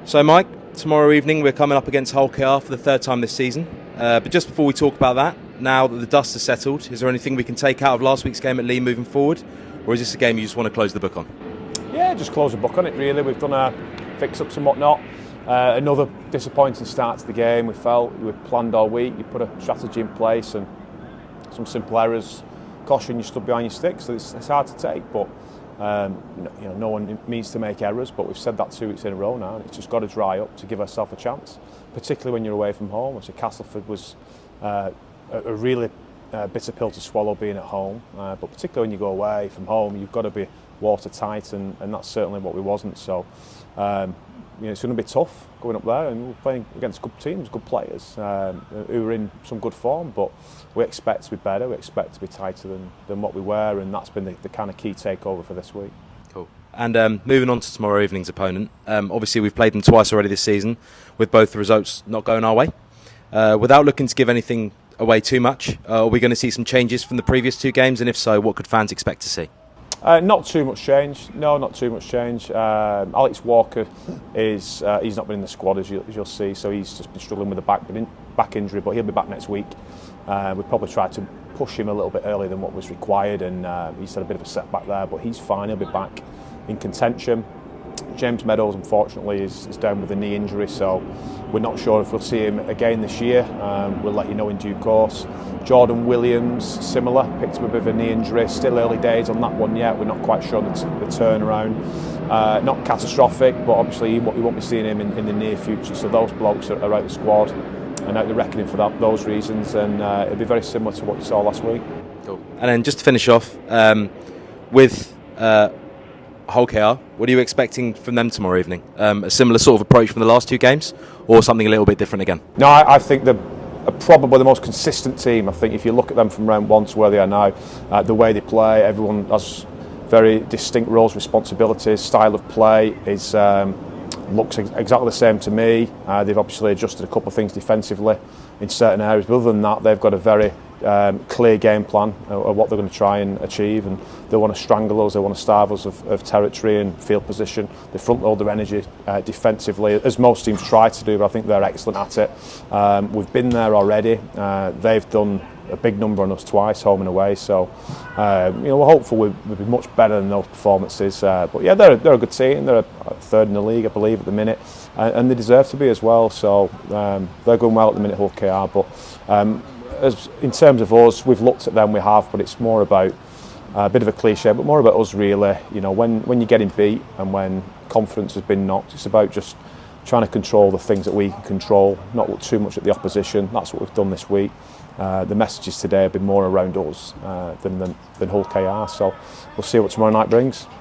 So Mike, tomorrow evening we're coming up against Hull KR for the third time this season. But just before we talk about that, now that the dust has settled, is there anything we can take out of last week's game at Lee moving forward? Or is this a game you just want to close the book on? Yeah, just close the book on it really. We've done our fix-ups and whatnot. Another disappointing start to the game. We felt we planned all week, you put a strategy in place and some simple errors cost you stood behind your sticks. So it's hard to take, but no one means to make errors, but we've said that 2 weeks in a row now, and it's just got to dry up to give ourselves a chance, particularly when you're away from home. So Castleford was a really bitter pill to swallow being at home, but particularly when you go away from home, you've got to be watertight, and that's certainly what we wasn't. So it's going to be tough going up there, and we're playing against good teams, good players who are in some good form, but we expect to be better, we expect to be tighter than what we were, and that's been the kind of key takeover for this week. Cool. And moving on to tomorrow evening's opponent, obviously we've played them twice already this season, with both the results not going our way. Without looking to give anything away too much, are we going to see some changes from the previous two games, and if so, what could fans expect to see? Not too much change. No, not too much change. Alex Walker he's not been in the squad as you'll see, so he's just been struggling with a back injury, but he'll be back next week. We probably tried to push him a little bit earlier than what was required, and he's had a bit of a setback there, but he's fine. He'll be back in contention. James Meadows, unfortunately, is down with a knee injury, so we're not sure if we'll see him again this year. We'll let you know in due course. Jordan Williams, similar, picked up a bit of a knee injury. Still early days on that one yet. We're not quite sure the turnaround. Not catastrophic, but obviously we won't be seeing him in the near future. So those blokes are out of the squad and out the reckoning for those reasons. And it'll be very similar to what you saw last week. Cool. And then just to finish off, with Hull KR, what are you expecting from them tomorrow evening? A similar sort of approach from the last two games, or something a little bit different again? No, I think they're probably the most consistent team. I think if you look at them from round one to where they are now, the way they play, everyone has very distinct roles, responsibilities, style of play is looks exactly the same to me. They've obviously adjusted a couple of things defensively in certain areas, but other than that, they've got a very clear game plan of what they're going to try and achieve, and they want to strangle us, they want to starve us of territory and field position. They front load their energy defensively, as most teams try to do, but I think they're excellent at it. We've been there already. They've done a big number on us twice, home and away, so we're hopeful we'll be much better than those performances. But yeah, they're a good team. They're third in the league, I believe, at the minute, and they deserve to be as well. So they're going well at the minute, Hull KR. But in terms of us, we've looked at them, we have, but it's more about a bit of a cliche, but more about us really. When you're getting beat and when confidence has been knocked, it's about just trying to control the things that we can control, not look too much at the opposition. That's what we've done this week. The messages today have been more around us than Hull KR, so we'll see what tomorrow night brings.